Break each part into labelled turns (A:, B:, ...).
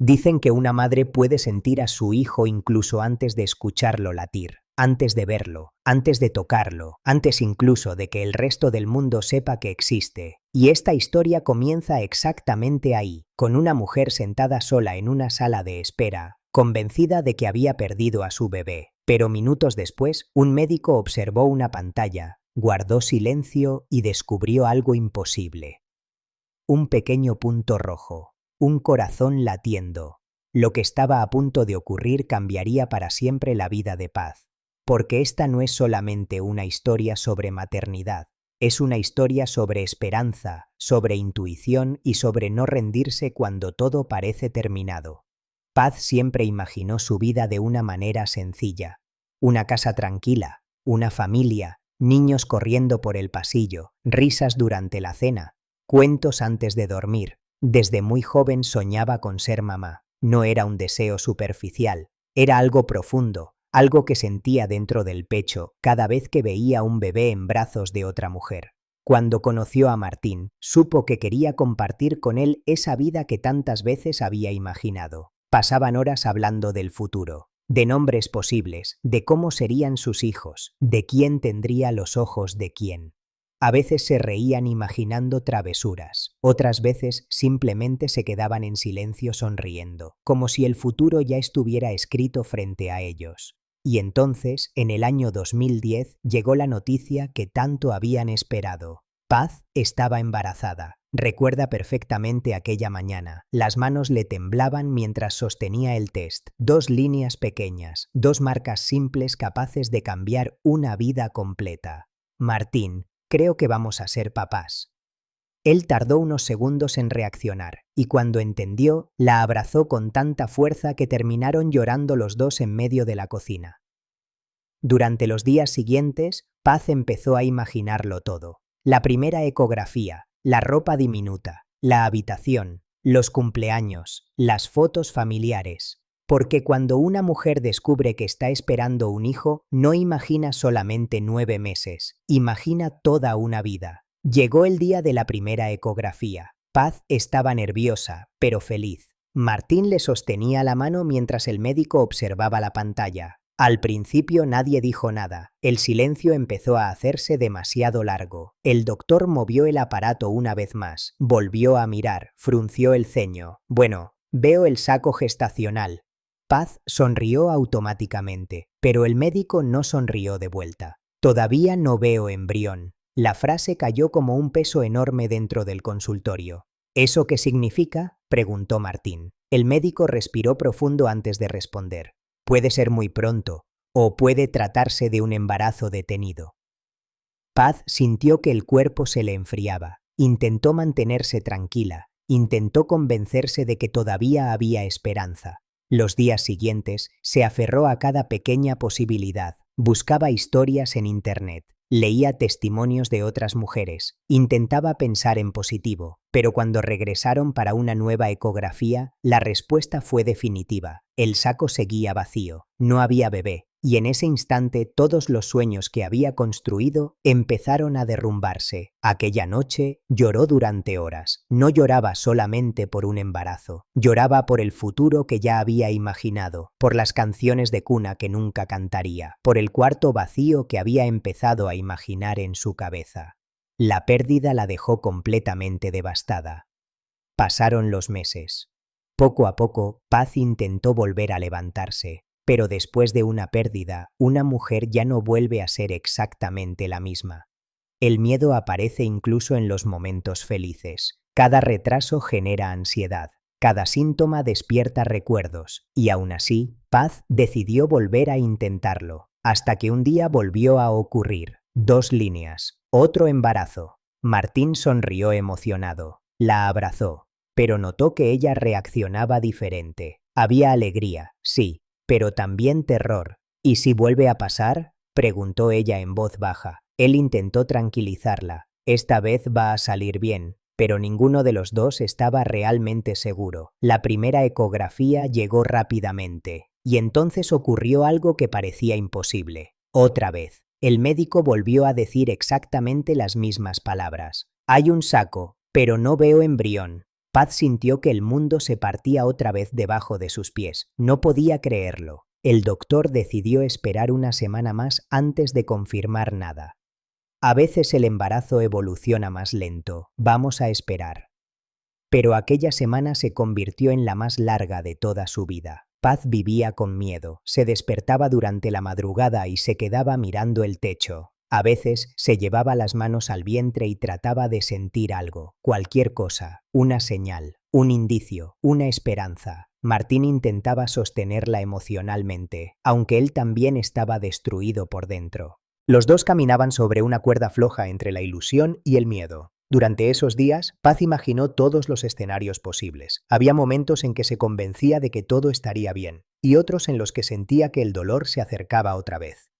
A: Dicen que una madre puede sentir a su hijo incluso antes de escucharlo latir, antes de verlo, antes de tocarlo, antes incluso de que el resto del mundo sepa que existe. Y esta historia comienza exactamente ahí, con una mujer sentada sola en una sala de espera, convencida de que había perdido a su bebé. Pero minutos después, un médico observó una pantalla, guardó silencio y descubrió algo imposible. Un pequeño punto rojo. Un corazón latiendo. Lo que estaba a punto de ocurrir cambiaría para siempre la vida de Paz. Porque esta no es solamente una historia sobre maternidad, es una historia sobre esperanza, sobre intuición y sobre no rendirse cuando todo parece terminado. Paz siempre imaginó su vida de una manera sencilla. Una casa tranquila, una familia, niños corriendo por el pasillo, risas durante la cena, cuentos antes de dormir. Desde muy joven soñaba con ser mamá. No era un deseo superficial, era algo profundo, algo que sentía dentro del pecho cada vez que veía un bebé en brazos de otra mujer. Cuando conoció a Martín, supo que quería compartir con él esa vida que tantas veces había imaginado. Pasaban horas hablando del futuro, de nombres posibles, de cómo serían sus hijos, de quién tendría los ojos de quién. A veces se reían imaginando travesuras, otras veces simplemente se quedaban en silencio sonriendo, como si el futuro ya estuviera escrito frente a ellos. Y entonces, en el año 2010, llegó la noticia que tanto habían esperado. Paz estaba embarazada. Recuerda perfectamente aquella mañana. Las manos le temblaban mientras sostenía el test. 2 líneas pequeñas, 2 marcas simples capaces de cambiar una vida completa. Martín, creo que vamos a ser papás. Él tardó unos segundos en reaccionar, y cuando entendió, la abrazó con tanta fuerza que terminaron llorando los dos en medio de la cocina. Durante los días siguientes, Paz empezó a imaginarlo todo. La primera ecografía, la ropa diminuta, la habitación, los cumpleaños, las fotos familiares. Porque cuando una mujer descubre que está esperando un hijo, no imagina solamente 9 meses, imagina toda una vida. Llegó el día de la primera ecografía. Paz estaba nerviosa, pero feliz. Martín le sostenía la mano mientras el médico observaba la pantalla. Al principio nadie dijo nada. El silencio empezó a hacerse demasiado largo. El doctor movió el aparato una vez más. Volvió a mirar, frunció el ceño. Bueno, veo el saco gestacional. Paz sonrió automáticamente, pero el médico no sonrió de vuelta. Todavía no veo embrión. La frase cayó como un peso enorme dentro del consultorio. ¿Eso qué significa?, preguntó Martín. El médico respiró profundo antes de responder. Puede ser muy pronto, o puede tratarse de un embarazo detenido. Paz sintió que el cuerpo se le enfriaba. Intentó mantenerse tranquila, intentó convencerse de que todavía había esperanza. Los días siguientes se aferró a cada pequeña posibilidad, buscaba historias en internet, leía testimonios de otras mujeres, intentaba pensar en positivo, pero cuando regresaron para una nueva ecografía, la respuesta fue definitiva. El saco seguía vacío, no había bebé, y en ese instante todos los sueños que había construido empezaron a derrumbarse. Aquella noche lloró durante horas. No lloraba solamente por un embarazo, lloraba por el futuro que ya había imaginado, por las canciones de cuna que nunca cantaría, por el cuarto vacío que había empezado a imaginar en su cabeza. La pérdida la dejó completamente devastada. Pasaron los meses. Poco a poco, Paz intentó volver a levantarse. Pero después de una pérdida, una mujer ya no vuelve a ser exactamente la misma. El miedo aparece incluso en los momentos felices. Cada retraso genera ansiedad, cada síntoma despierta recuerdos, y aún así, Paz decidió volver a intentarlo, hasta que un día volvió a ocurrir. 2 líneas, otro embarazo. Martín sonrió emocionado, la abrazó, pero notó que ella reaccionaba diferente. Había alegría, sí, pero también terror. ¿Y si vuelve a pasar?, preguntó ella en voz baja. Él intentó tranquilizarla. Esta vez va a salir bien, pero ninguno de los dos estaba realmente seguro. La primera ecografía llegó rápidamente, y entonces ocurrió algo que parecía imposible. Otra vez, el médico volvió a decir exactamente las mismas palabras. Hay un saco, pero no veo embrión. Paz sintió que el mundo se partía otra vez debajo de sus pies. No podía creerlo. El doctor decidió esperar una semana más antes de confirmar nada. A veces el embarazo evoluciona más lento. Vamos a esperar. Pero aquella semana se convirtió en la más larga de toda su vida. Paz vivía con miedo, se despertaba durante la madrugada y se quedaba mirando el techo. A veces se llevaba las manos al vientre y trataba de sentir algo, cualquier cosa, una señal, un indicio, una esperanza. Martín intentaba sostenerla emocionalmente, aunque él también estaba destruido por dentro. Los dos caminaban sobre una cuerda floja entre la ilusión y el miedo. Durante esos días, Paz imaginó todos los escenarios posibles. Había momentos en que se convencía de que todo estaría bien, y otros en los que sentía que el dolor se acercaba otra vez.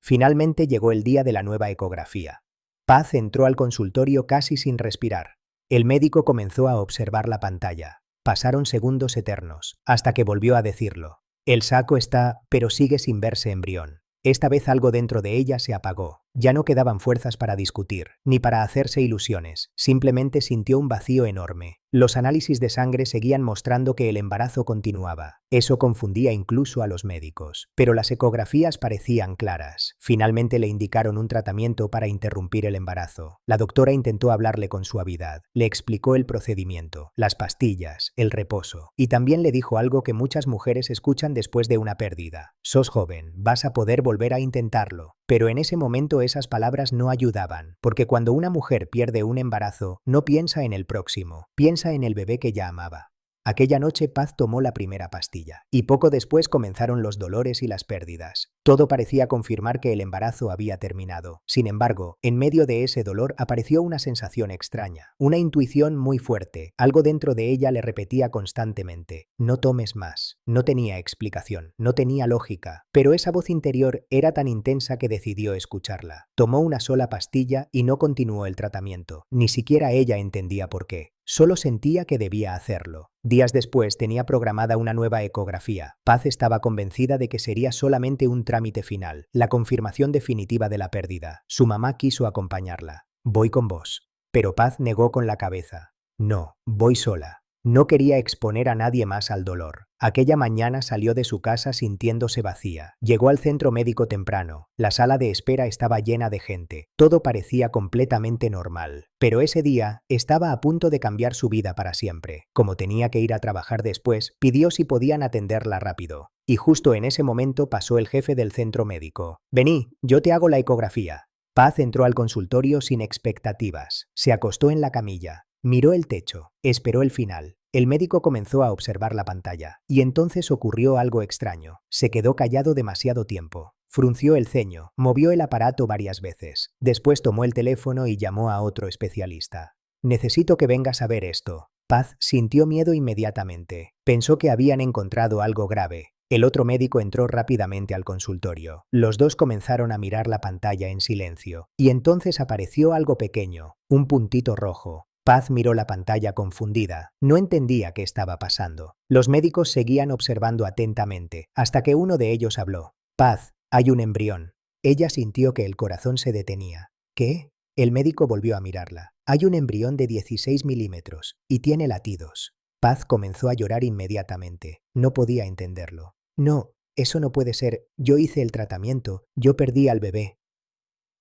A: Finalmente llegó el día de la nueva ecografía. Paz entró al consultorio casi sin respirar. El médico comenzó a observar la pantalla. Pasaron segundos eternos, hasta que volvió a decirlo. El saco está, pero sigue sin verse embrión. Esta vez algo dentro de ella se apagó. Ya no quedaban fuerzas para discutir, ni para hacerse ilusiones. Simplemente sintió un vacío enorme. Los análisis de sangre seguían mostrando que el embarazo continuaba. Eso confundía incluso a los médicos. Pero las ecografías parecían claras. Finalmente le indicaron un tratamiento para interrumpir el embarazo. La doctora intentó hablarle con suavidad. Le explicó el procedimiento, las pastillas, el reposo. Y también le dijo algo que muchas mujeres escuchan después de una pérdida. Sos joven, vas a poder volver a intentarlo. Pero en ese momento esas palabras no ayudaban, porque cuando una mujer pierde un embarazo, no piensa en el próximo, piensa en el bebé que ya amaba. Aquella noche Paz tomó la primera pastilla, y poco después comenzaron los dolores y las pérdidas. Todo parecía confirmar que el embarazo había terminado. Sin embargo, en medio de ese dolor apareció una sensación extraña, una intuición muy fuerte. Algo dentro de ella le repetía constantemente: no tomes más. No tenía explicación, no tenía lógica, pero esa voz interior era tan intensa que decidió escucharla. Tomó una sola pastilla y no continuó el tratamiento. Ni siquiera ella entendía por qué. Solo sentía que debía hacerlo. Días después tenía programada una nueva ecografía. Paz estaba convencida de que sería solamente un trámite final, la confirmación definitiva de la pérdida. Su mamá quiso acompañarla. Voy con vos. Pero Paz negó con la cabeza. No, voy sola. No quería exponer a nadie más al dolor. Aquella mañana salió de su casa sintiéndose vacía. Llegó al centro médico temprano. La sala de espera estaba llena de gente. Todo parecía completamente normal. Pero ese día estaba a punto de cambiar su vida para siempre. Como tenía que ir a trabajar después, pidió si podían atenderla rápido. Y justo en ese momento pasó el jefe del centro médico. Vení, yo te hago la ecografía. Paz entró al consultorio sin expectativas. Se acostó en la camilla. Miró el techo, esperó el final. El médico comenzó a observar la pantalla, y entonces ocurrió algo extraño. Se quedó callado demasiado tiempo. Frunció el ceño, movió el aparato varias veces. Después tomó el teléfono y llamó a otro especialista. Necesito que vengas a ver esto. Paz sintió miedo inmediatamente. Pensó que habían encontrado algo grave. El otro médico entró rápidamente al consultorio. Los dos comenzaron a mirar la pantalla en silencio, y entonces apareció algo pequeño, un puntito rojo. Paz miró la pantalla confundida. No entendía qué estaba pasando. Los médicos seguían observando atentamente, hasta que uno de ellos habló. Paz, hay un embrión. Ella sintió que el corazón se detenía. ¿Qué? El médico volvió a mirarla. Hay un embrión de 16 milímetros, y tiene latidos. Paz comenzó a llorar inmediatamente. No podía entenderlo. No, eso no puede ser. Yo hice el tratamiento. Yo perdí al bebé.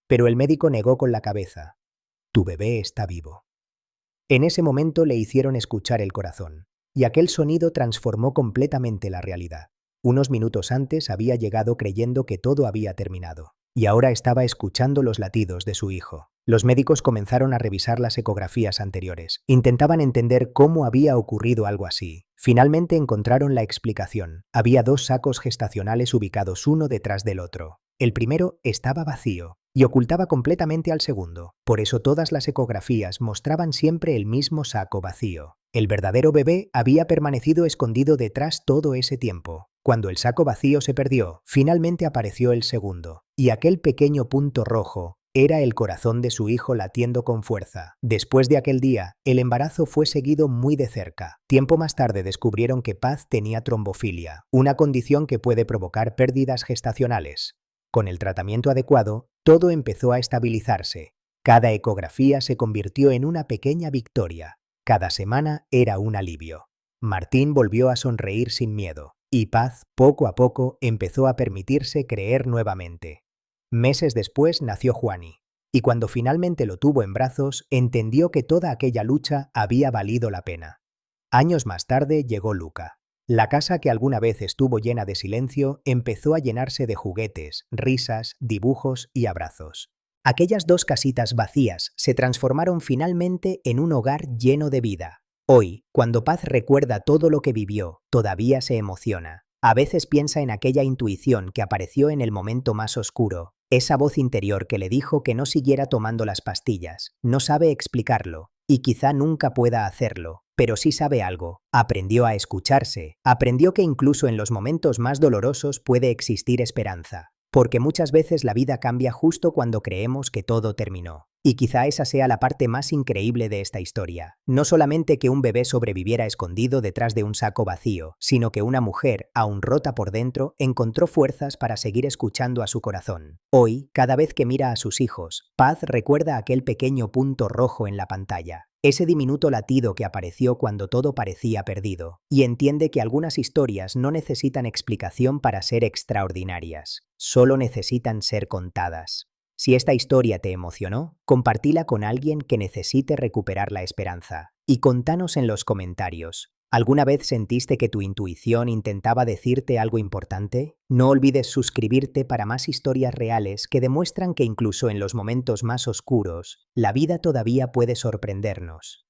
A: Pero el médico negó con la cabeza. Tu bebé está vivo. En ese momento le hicieron escuchar el corazón, y aquel sonido transformó completamente la realidad. Unos minutos antes había llegado creyendo que todo había terminado, y ahora estaba escuchando los latidos de su hijo. Los médicos comenzaron a revisar las ecografías anteriores. Intentaban entender cómo había ocurrido algo así. Finalmente encontraron la explicación. Había dos sacos gestacionales ubicados uno detrás del otro. El primero estaba vacío y ocultaba completamente al segundo. Por eso todas las ecografías mostraban siempre el mismo saco vacío. El verdadero bebé había permanecido escondido detrás todo ese tiempo. Cuando el saco vacío se perdió, finalmente apareció el segundo, y aquel pequeño punto rojo era el corazón de su hijo latiendo con fuerza. Después de aquel día, el embarazo fue seguido muy de cerca. Tiempo más tarde descubrieron que Paz tenía trombofilia, una condición que puede provocar pérdidas gestacionales. Con el tratamiento adecuado, todo empezó a estabilizarse. Cada ecografía se convirtió en una pequeña victoria. Cada semana era un alivio. Martín volvió a sonreír sin miedo, y Paz, poco a poco, empezó a permitirse creer nuevamente. Meses después nació Juani, y cuando finalmente lo tuvo en brazos, entendió que toda aquella lucha había valido la pena. Años más tarde llegó Luca. La casa que alguna vez estuvo llena de silencio empezó a llenarse de juguetes, risas, dibujos y abrazos. Aquellas dos casitas vacías se transformaron finalmente en un hogar lleno de vida. Hoy, cuando Paz recuerda todo lo que vivió, todavía se emociona. A veces piensa en aquella intuición que apareció en el momento más oscuro, esa voz interior que le dijo que no siguiera tomando las pastillas. No sabe explicarlo, y quizá nunca pueda hacerlo, pero sí sabe algo. Aprendió a escucharse, aprendió que incluso en los momentos más dolorosos puede existir esperanza. Porque muchas veces la vida cambia justo cuando creemos que todo terminó. Y quizá esa sea la parte más increíble de esta historia. No solamente que un bebé sobreviviera escondido detrás de un saco vacío, sino que una mujer, aún rota por dentro, encontró fuerzas para seguir escuchando a su corazón. Hoy, cada vez que mira a sus hijos, Paz recuerda aquel pequeño punto rojo en la pantalla. Ese diminuto latido que apareció cuando todo parecía perdido, y entiende que algunas historias no necesitan explicación para ser extraordinarias, solo necesitan ser contadas. Si esta historia te emocionó, compartila con alguien que necesite recuperar la esperanza. Y contanos en los comentarios, ¿alguna vez sentiste que tu intuición intentaba decirte algo importante? No olvides suscribirte para más historias reales que demuestran que incluso en los momentos más oscuros, la vida todavía puede sorprendernos.